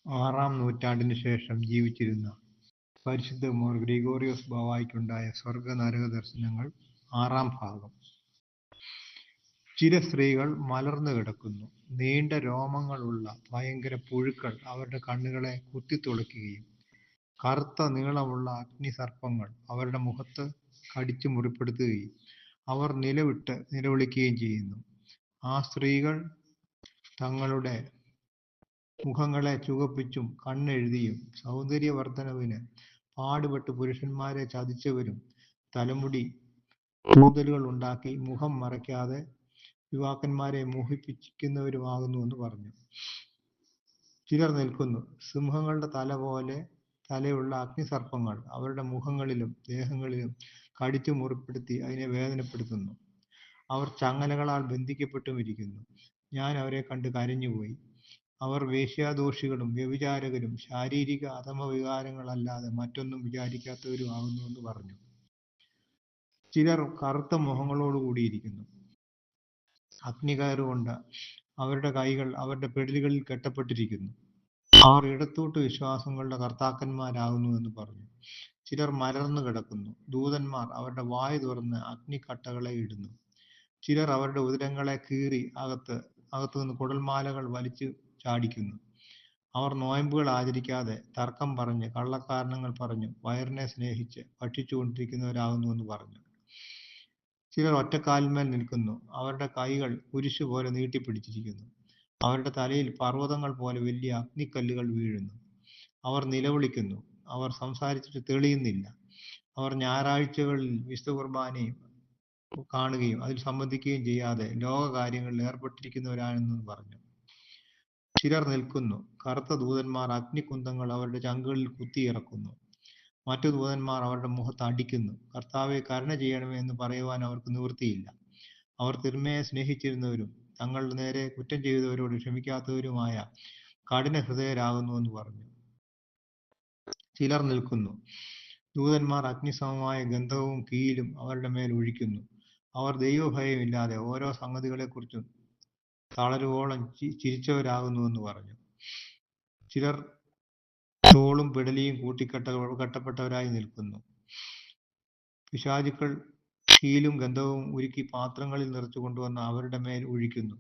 6-ാം നൂറ്റാണ്ടിനു ശേഷം ജീവിച്ചിരുന്ന പരിശുദ്ധ മോർ ഗ്രിഗോറിയോസ് ബാവായ്ക്കുണ്ടായ സ്വർഗ-നരക ദർശനങ്ങൾ 6-ാം ഭാഗം. ചില സ്ത്രീകൾ മലർന്നു കിടക്കുന്നു. നീണ്ട രോമങ്ങളുള്ള ഭയങ്കര പുഴുക്കൾ അവരുടെ കണ്ണുകളെ കുത്തിത്തുളയ്ക്കുകയും കറുത്ത നീളമുള്ള അഗ്നിസർപ്പങ്ങൾ അവരുടെ മുഖത്ത് കടിച്ചു മുറിപ്പെടുത്തുകയും അവർ നിലവിളിക്കുകയും ചെയ്യുന്നു. ആ സ്ത്രീകൾ തങ്ങളുടെ മുഖങ്ങളെ ചുവപ്പിച്ചും കണ്ണെഴുതിയും സൗന്ദര്യവർദ്ധനവിന് പാടുപെട്ട് പുരുഷന്മാരെ ചതിച്ചവരും തലമുടി കൂന്തലുകൾ ഉണ്ടാക്കി മുഖം മറയ്ക്കാതെ യുവാക്കന്മാരെ മോഹിപ്പിക്കുന്നവരുമാകുന്നുവെന്ന് പറഞ്ഞു. ചിലർ നിൽക്കുന്നു. സിംഹങ്ങളുടെ തല പോലെ തലയുള്ള അഗ്നിസർപ്പങ്ങൾ അവരുടെ മുഖങ്ങളിലും ദേഹങ്ങളിലും കടിച്ചു മുറിപ്പെടുത്തി അതിനെ വേദനപ്പെടുത്തുന്നു. അവർ ചങ്ങലകളാൽ ബന്ധിക്കപ്പെട്ടുമിരിക്കുന്നു. ഞാൻ അവരെ കണ്ട് കരഞ്ഞുപോയി. അവർ വേശ്യാദോഷികളും വ്യഭിചാരകരും ശാരീരിക അധമവികാരങ്ങളല്ലാതെ മറ്റൊന്നും വിചാരിക്കാത്തവരുമാകുന്നുവെന്ന് പറഞ്ഞു. ചിലർ കറുത്ത മുഖങ്ങളോടുകൂടിയിരിക്കുന്നു. അഗ്നികയറുകൊണ്ട് അവരുടെ കൈകൾ അവരുടെ പിടലുകളിൽ കെട്ടപ്പെട്ടിരിക്കുന്നു. അവർ ഇടത്തൂട്ട് വിശ്വാസങ്ങളുടെ കർത്താക്കന്മാരാകുന്നുവെന്ന് പറഞ്ഞു. ചിലർ മലർന്നു കിടക്കുന്നു. ദൂതന്മാർ അവരുടെ വായ് തുറന്ന് അഗ്നിക്കട്ടകളെ ഇടുന്നു. ചിലർ അവരുടെ ഉദരങ്ങളെ കീറി അകത്തുനിന്ന് കുടൽമാലകൾ വലിച്ചു ചാടിക്കുന്നു. അവർ നോയമ്പുകൾ ആചരിക്കാതെ തർക്കം പറഞ്ഞ് കള്ളക്കാരണങ്ങൾ പറഞ്ഞു വയറിനെ സ്നേഹിച്ച് ഭക്ഷിച്ചുകൊണ്ടിരിക്കുന്നവരാകുന്നുവെന്ന് പറഞ്ഞു. ചിലർ ഒറ്റക്കാലിന്മേൽ നിൽക്കുന്നു. അവരുടെ കൈകൾ കുരിശ് പോലെ നീട്ടിപ്പിടിച്ചിരിക്കുന്നു. അവരുടെ തലയിൽ പർവ്വതങ്ങൾ പോലെ വലിയ അഗ്നിക്കല്ലുകൾ വീഴുന്നു. അവർ നിലവിളിക്കുന്നു. അവർ സംസാരിച്ചിട്ട് തെളിയുന്നില്ല. അവർ ഞായറാഴ്ചകളിൽ വിശുദ്ധ കുർബാനയും കാണുകയും അതിൽ സംബന്ധിക്കുകയും ചെയ്യാതെ ലോകകാര്യങ്ങളിൽ ഏർപ്പെട്ടിരിക്കുന്നവരാണെന്ന് പറഞ്ഞു. ചിലർ നിൽക്കുന്നു. കറുത്ത ദൂതന്മാർ അഗ്നികുന്തങ്ങൾ അവരുടെ ചങ്കുകളിൽ കുത്തിയിറക്കുന്നു. മറ്റു ദൂതന്മാർ അവരുടെ മുഖത്ത് അടിക്കുന്നു. കർത്താവെ, കരുണ ചെയ്യണമേ എന്ന് പറയുവാൻ അവർക്ക് നിവൃത്തിയില്ല. അവർ തിന്മയെ സ്നേഹിച്ചിരുന്നവരും തങ്ങളുടെ നേരെ കുറ്റം ചെയ്തവരോട് ക്ഷമിക്കാത്തവരുമായ കഠിന ഹൃദയരാകുന്നുവെന്ന് പറഞ്ഞു. ചിലർ നിൽക്കുന്നു. ദൂതന്മാർ അഗ്നിസമമായ ഗന്ധവും കീലും അവരുടെ മേൽ ഒഴിക്കുന്നു. അവർ ദൈവഭയമില്ലാതെ ഓരോ സംഗതികളെക്കുറിച്ചും തളരുവോളം ചിരിച്ചവരാകുന്നുവെന്ന് പറഞ്ഞു. ചിലർ തോളും പിടലിയും കെട്ടപ്പെട്ടവരായി നിൽക്കുന്നു. പിശാചുക്കൾ കീലും ഗന്ധവും ഉരുക്കി പാത്രങ്ങളിൽ നിറച്ചു കൊണ്ടുവന്ന് അവരുടെ മേൽ ഒഴിക്കുന്നു.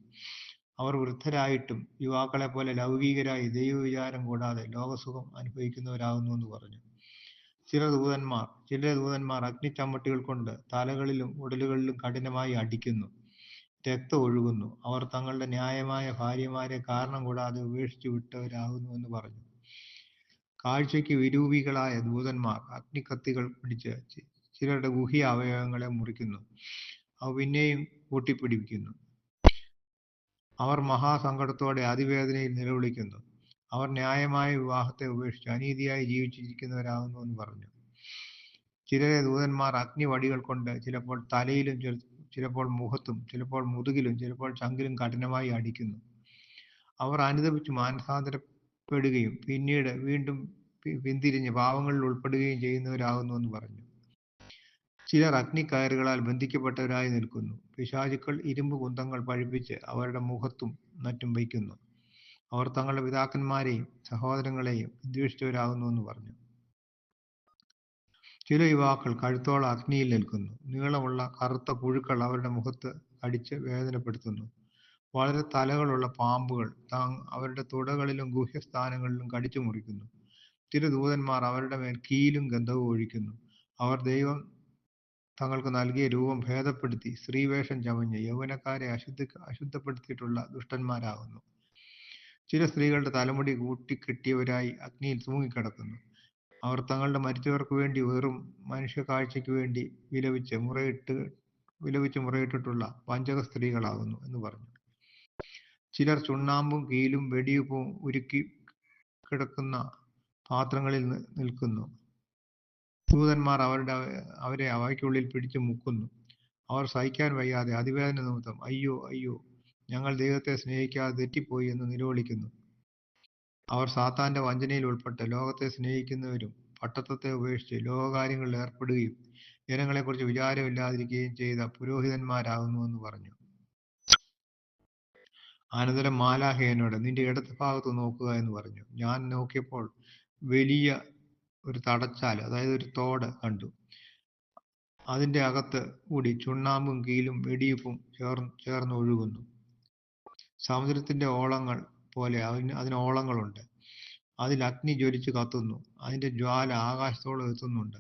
അവർ വൃദ്ധരായിട്ടും യുവാക്കളെ പോലെ ലൗകികരായി ദൈവവിചാരം കൂടാതെ ലോകസുഖം അനുഭവിക്കുന്നവരാകുന്നുവെന്ന് പറഞ്ഞു. ചില ദൂതന്മാർ അഗ്നിച്ചമ്മട്ടികൾ കൊണ്ട് തലകളിലും ഉടലുകളിലും കഠിനമായി അടിക്കുന്നു. രക്തം ഒഴുകുന്നു. അവർ തങ്ങളുടെ ന്യായമായ ഭാര്യമാരെ കാരണം കൂടാതെ ഉപേക്ഷിച്ചു വിട്ടവരാകുന്നുവെന്ന് പറഞ്ഞു. കാഴ്ചയ്ക്ക് വിരൂപികളായ ദൂതന്മാർ അഗ്നിക്കത്തികൾ പിടിച്ച് ചിലരുടെ ഗുഹ്യ അവയവങ്ങളെ മുറിക്കുന്നു. അവ പിന്നെയും കൂട്ടിപ്പിടിപ്പിക്കുന്നു. അവർ മഹാസങ്കടത്തോടെ അതിവേദനയിൽ നിലവിളിക്കുന്നു. അവർ ന്യായമായ വിവാഹത്തെ ഉപേക്ഷിച്ച് അനീതിയായി ജീവിച്ചിരിക്കുന്നവരാകുന്നുവെന്ന് പറഞ്ഞു. ചിലരെ ദൂതന്മാർ അഗ്നിവടികൾ കൊണ്ട് ചിലപ്പോൾ തലയിലും ചിലപ്പോൾ മുഖത്തും ചിലപ്പോൾ മുതുകിലും ചിലപ്പോൾ ചങ്കിലും കഠിനമായി അടിക്കുന്നു. അവർ അനുതപിച്ച് മാനസാന്തരപ്പെടുകയും പിന്നീട് വീണ്ടും പിന്തിരിഞ്ഞ് പാവങ്ങളിൽ ഉൾപ്പെടുകയും ചെയ്യുന്നവരാകുന്നുവെന്ന് പറഞ്ഞു. ചിലർ അഗ്നിക്കയറുകളാൽ ബന്ധിക്കപ്പെട്ടവരായി നിൽക്കുന്നു. പിശാചുക്കൾ ഇരുമ്പ് കുന്തങ്ങൾ പഴിപ്പിച്ച് അവരുടെ മുഖത്തും മറ്റും വയ്ക്കുന്നു. അവർ തങ്ങളുടെ പിതാക്കന്മാരെയും സഹോദരങ്ങളെയും വിദ്വേഷിച്ചവരാകുന്നുവെന്ന് പറഞ്ഞു. ചില യുവാക്കൾ കഴുത്തോളം അഗ്നിയിൽ നിൽക്കുന്നു. നീളമുള്ള കറുത്ത പുഴുക്കൾ അവരുടെ മുഖത്ത് കടിച്ച് വേദനപ്പെടുത്തുന്നു. വളരെ തലകളുള്ള പാമ്പുകൾ അവരുടെ തുടകളിലും ഗുഹ്യസ്ഥാനങ്ങളിലും കടിച്ചു മുറിക്കുന്നു. ചില ദൂതന്മാർ അവരുടെ മേൽ കീലും ഗന്ധവും ഒഴിക്കുന്നു. അവർ ദൈവം തങ്ങൾക്ക് നൽകിയ രൂപം ഭേദപ്പെടുത്തി സ്ത്രീവേഷം ചമഞ്ഞ് യൗവനക്കാരെ അശുദ്ധപ്പെടുത്തിയിട്ടുള്ള ദുഷ്ടന്മാരാകുന്നു. ചില സ്ത്രീകളുടെ തലമുടി കൂട്ടിക്കെട്ടിയവരായി അഗ്നിയിൽ തൂങ്ങിക്കിടക്കുന്നു. അവർ തങ്ങളുടെ മരിച്ചവർക്ക് വേണ്ടി വെറും മനുഷ്യക്കാഴ്ചയ്ക്ക് വേണ്ടി വിലപിച്ച് മുറയിട്ടിട്ടുള്ള വഞ്ചക സ്ത്രീകളാകുന്നു എന്ന് പറഞ്ഞു. ചിലർ ചുണ്ണാമ്പും കീലും വെടിയുപ്പും ഉരുക്കി കിടക്കുന്ന പാത്രങ്ങളിൽ നിൽക്കുന്നു. ദൂതന്മാർ അവരെ അവയ്ക്കുള്ളിൽ പിടിച്ചു മുക്കുന്നു. അവർ സഹിക്കാൻ വയ്യാതെ അതിവേദന നിമിത്തം അയ്യോ അയ്യോ, ഞങ്ങൾ ദൈവത്തെ സ്നേഹിക്കാതെ തെറ്റിപ്പോയി എന്ന് നിലവിളിക്കുന്നു. അവർ സാത്താന്റെ വഞ്ചനയിൽ ഉൾപ്പെട്ട് ലോകത്തെ സ്നേഹിക്കുന്നവരും പട്ടത്വത്തെ ഉപേക്ഷിച്ച് ലോകകാര്യങ്ങളിൽ ഏർപ്പെടുകയും ജനങ്ങളെക്കുറിച്ച് വിചാരമില്ലാതിരിക്കുകയും ചെയ്ത പുരോഹിതന്മാരാകുന്നുവെന്ന് പറഞ്ഞു. അനന്തരം മാലാഖ എന്നോട്, നിന്റെ ഇടത് ഭാഗത്ത് നോക്കുക എന്ന് പറഞ്ഞു. ഞാൻ നോക്കിയപ്പോൾ വലിയ ഒരു തടച്ചാൽ, അതായത് ഒരു തോട് കണ്ടു. അതിന്റെ അകത്ത് കൂടി ചുണ്ണാമ്പും കീലും വെടിയുപ്പും ചേർന്ന് ഒഴുകുന്നു. സമുദ്രത്തിന്റെ ഓളങ്ങൾ പോലെ അതിന് ഓളങ്ങളുണ്ട്. അതിൽ അഗ്നി ജ്വലിച്ച് കത്തുന്നു. അതിന്റെ ജ്വാല ആകാശത്തോളം എത്തുന്നുണ്ട്.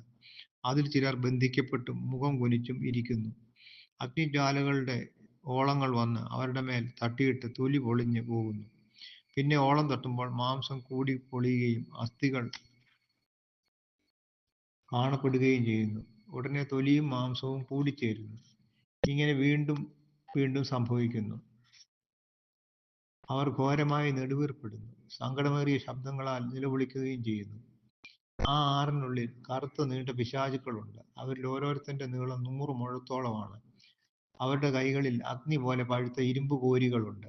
അതിൽ ചിലർ ബന്ധിക്കപ്പെട്ടും മുഖം കുനിച്ചും ഇരിക്കുന്നു. അഗ്നിജ്വാലകളുടെ ഓളങ്ങൾ വന്ന് അവരുടെ മേൽ തട്ടിയിട്ട് തൊലി പൊളിഞ്ഞു പോകുന്നു. പിന്നെ ഓളം തട്ടുമ്പോൾ മാംസം കൂടി പൊളിയുകയും അസ്ഥികൾ കാണപ്പെടുകയും ചെയ്യുന്നു. ഉടനെ തൊലിയും മാംസവും കൂടിച്ചേരുന്നു. ഇങ്ങനെ വീണ്ടും വീണ്ടും സംഭവിക്കുന്നു. അവർ ഘോരമായി നെടുവീർപ്പിടുന്നു, സങ്കടമേറിയ ശബ്ദങ്ങളാൽ നിലവിളിക്കുകയും ചെയ്യുന്നു. ആ ആറിനുള്ളിൽ കറുത്ത നീണ്ട പിശാചുക്കളുണ്ട്. അവരിൽ ഓരോരുത്തന്റെ നീളം 100 മുഴത്തോളമാണ്. അവരുടെ കൈകളിൽ അഗ്നി പോലെ പഴുത്ത ഇരുമ്പ് കോരികളുണ്ട്.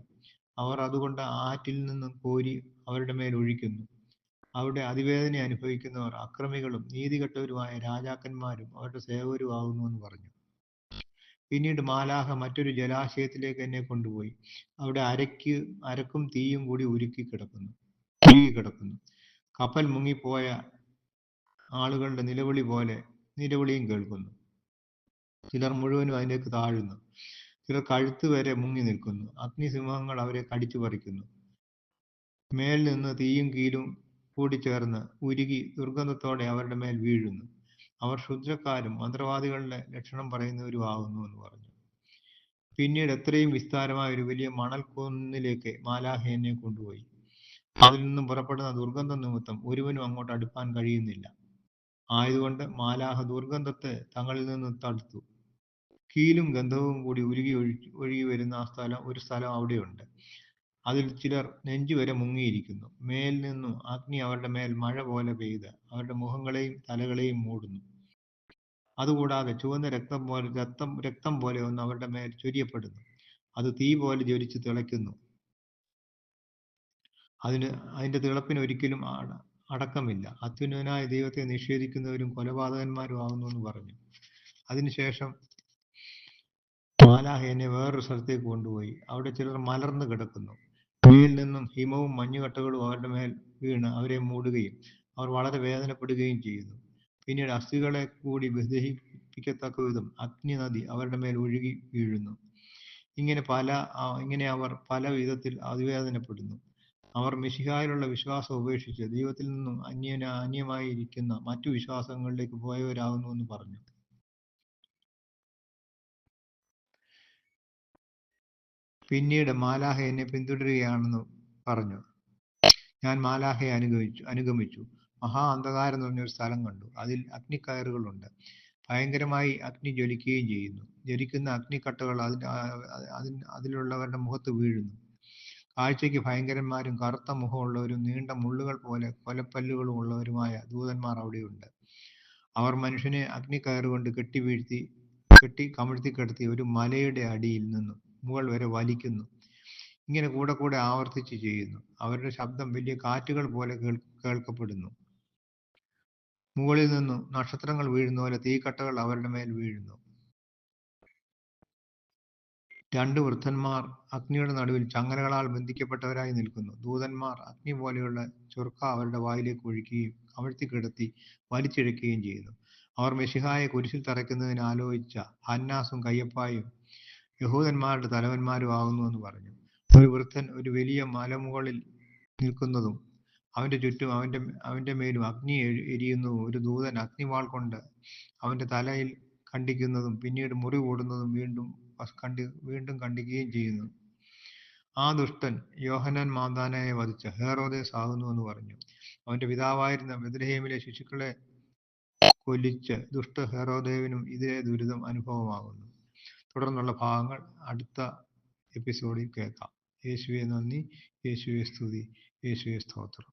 അവർ അതുകൊണ്ട് ആറ്റിൽ നിന്നും കോരി അവരുടെ മേൽ ഒഴിക്കുന്നു. അവിടെ അതിവേദന അനുഭവിക്കുന്നവർ അക്രമികളും നീതികെട്ടവരുമായ രാജാക്കന്മാരും അവരുടെ സേവകരും ആകുന്നു എന്ന് പറഞ്ഞു. പിന്നീട് മാലാഖ മറ്റൊരു ജലാശയത്തിലേക്ക് എന്നെ കൊണ്ടുപോയി. അവിടെ അരക്കും തീയും കൂടി ഉരുകി കിടക്കുന്നു. കപ്പൽ മുങ്ങിപ്പോയ ആളുകളുടെ നിലവിളിയും കേൾക്കുന്നു. ചിലർ മുഴുവനും അതിലേക്ക് താഴുന്നു. ചിലർ കഴുത്ത് വരെ മുങ്ങി നിൽക്കുന്നു. അഗ്നിസിംഹങ്ങൾ അവരെ കടിച്ചു പറിക്കുന്നു. മേൽ നിന്ന് തീയും കീലും കൂടിച്ചേർന്ന് ഉരുകി ദുർഗന്ധത്തോടെ അവരുടെ മേൽ വീഴുന്നു. അവർ ക്ഷുദ്രക്കാരും മന്ത്രവാദികളുടെ ലക്ഷണം പറയുന്നവരും ആകുന്നു എന്ന് പറഞ്ഞു. പിന്നീട് എത്രയും വിസ്താരമായ ഒരു വലിയ മണൽക്കുന്നിലേക്ക് മാലാഖ എന്നെ കൊണ്ടുപോയി. അതിൽ നിന്നും പുറപ്പെടുന്ന ദുർഗന്ധം നിമിത്തം ഒരുവനും അങ്ങോട്ട് അടുപ്പാൻ കഴിയുന്നില്ല. ആയതുകൊണ്ട് മാലാഖ ദുർഗന്ധത്തെ തങ്ങളിൽ നിന്ന് തടുത്തു. കീലും ഗന്ധവും കൂടി ഒഴുകി വരുന്ന ഒരു സ്ഥലം അവിടെയുണ്ട്. അതിൽ ചിലർ നെഞ്ചുവരെ മുങ്ങിയിരിക്കുന്നു. മേൽ നിന്നും അഗ്നി അവരുടെ മേൽ മഴ പോലെ പെയ്ത് അവരുടെ മുഖങ്ങളെയും തലകളെയും മൂടുന്നു. അതുകൂടാതെ ചുവന്ന രക്തം പോലെ ഒന്ന് അവരുടെ മേൽ ചൊരിയപ്പെടുന്നു. അത് തീ പോലെ ജ്വലിച്ച് തിളയ്ക്കുന്നു. അതിന്റെ തിളപ്പിന് ഒരിക്കലും അടക്കമില്ല. അത്യുന്നതനായ ദൈവത്തെ നിഷേധിക്കുന്നവരും കൊലപാതകന്മാരും ആകുന്നു എന്ന് പറഞ്ഞു. അതിനുശേഷം മാലാഖ എന്നെ വേറൊരു സ്ഥലത്തേക്ക് കൊണ്ടുപോയി. അവിടെ ചിലർ മലർന്നു കിടക്കുന്നു. മേൽ നിന്നും ഹിമവും മഞ്ഞുകട്ടകളും അവരുടെ മേൽ വീണ് അവരെ മൂടുകയും അവർ വളരെ വേദനപ്പെടുകയും ചെയ്യുന്നു. പിന്നീട് അസ്ഥികളെ കൂടി ദഹിപ്പിക്കത്തക്ക വിധം അഗ്നി നദി അവരുടെ മേൽ ഒഴുകി വീഴുന്നു. ഇങ്ങനെ അവർ പല വിധത്തിൽ അതിവേദനപ്പെടുന്നു. അവർ മിശിഹായിലുള്ള വിശ്വാസം ഉപേക്ഷിച്ച് ദൈവത്തിൽ നിന്നും അന്യമായിരിക്കുന്ന മറ്റു വിശ്വാസങ്ങളിലേക്ക് പോയവരാകുന്നു എന്ന് പറഞ്ഞു. പിന്നീട് മാലാഖ എന്നെ പിന്തുടരുകയാണെന്ന് പറഞ്ഞു. ഞാൻ മാലാഖയെ അനുഗമിച്ചു. മഹാ അന്ധകാരം നിറഞ്ഞൊരു സ്ഥലം കണ്ടു. അതിൽ അഗ്നിക്കയറുകളുണ്ട്. ഭയങ്കരമായി അഗ്നി ജ്വലിക്കുകയും ചെയ്യുന്നു. ജ്വലിക്കുന്ന അഗ്നിക്കട്ടകൾ അതിലുള്ളവരുടെ മുഖത്ത് വീഴുന്നു. കാഴ്ചയ്ക്ക് ഭയങ്കരന്മാരും കറുത്ത മുഖമുള്ളവരും നീണ്ട മുള്ളുകൾ പോലെ കൊലപ്പല്ലുകളും ഉള്ളവരുമായ ദൂതന്മാർ അവിടെയുണ്ട്. അവർ മനുഷ്യനെ അഗ്നിക്കയറുകൊണ്ട് കമിഴ്ത്തി കിടത്തി ഒരു മലയുടെ അടിയിൽ നിന്നും മുകൾ വരെ വലിക്കുന്നു. ഇങ്ങനെ കൂടെ ആവർത്തിച്ച് ചെയ്യുന്നു. അവരുടെ ശബ്ദം വലിയ കാറ്റുകൾ പോലെ കേൾക്കപ്പെടുന്നു. മുകളിൽ നിന്നും നക്ഷത്രങ്ങൾ വീഴുന്ന പോലെ തീക്കട്ടകൾ അവരുടെ മേൽ വീഴുന്നു. 2 വൃദ്ധന്മാർ അഗ്നിയുടെ നടുവിൽ ചങ്ങലകളാൽ ബന്ധിക്കപ്പെട്ടവരായി നിൽക്കുന്നു. ദൂതന്മാർ അഗ്നി പോലെയുള്ള ചൊർക്ക അവരുടെ വായിലേക്ക് ഒഴിക്കുകയും കമിഴ്ത്തി കിടത്തി വലിച്ചിഴക്കുകയും ചെയ്യുന്നു. അവർ മെശിഹായെ കുരിശിൽ തറയ്ക്കുന്നതിന് ആലോചിച്ച ഹന്നാസും കയ്യപ്പായും യഹൂദന്മാരുടെ തലവന്മാരും ആകുന്നു എന്ന് പറഞ്ഞു. ഒരു വൃദ്ധൻ ഒരു വലിയ മലമുകളിൽ നിൽക്കുന്നതും അവന്റെ ചുറ്റും അവന്റെ മേലും അഗ്നി എരിയുന്നതും ഒരു ദൂതൻ അഗ്നിവാൾ കൊണ്ട് അവന്റെ തലയിൽ ഖണ്ഡിക്കുന്നതും പിന്നീട് മുറി കൂടുന്നതും വീണ്ടും ഖണ്ഡിക്കുകയും ചെയ്യുന്നു. ആ ദുഷ്ടൻ യോഹന്നാൻ മാതാനായെ വധിച്ച ഹെറോദേസ് ആകുന്നു എന്ന് പറഞ്ഞു. അവന്റെ പിതാവായിരുന്ന ബെത്ലഹേമിലെ ശിശുക്കളെ കൊല്ലിച്ച് ദുഷ്ട ഹെറോദേവിനും ഇതേ ദുരിതം അനുഭവമാകുന്നു. തുടർന്നുള്ള ഭാഗങ്ങൾ അടുത്ത എപ്പിസോഡിൽ കേൾക്കാം. യേശുവെ നന്ദി, യേശുവെ സ്തുതി, യേശുവെ സ്തോത്രം.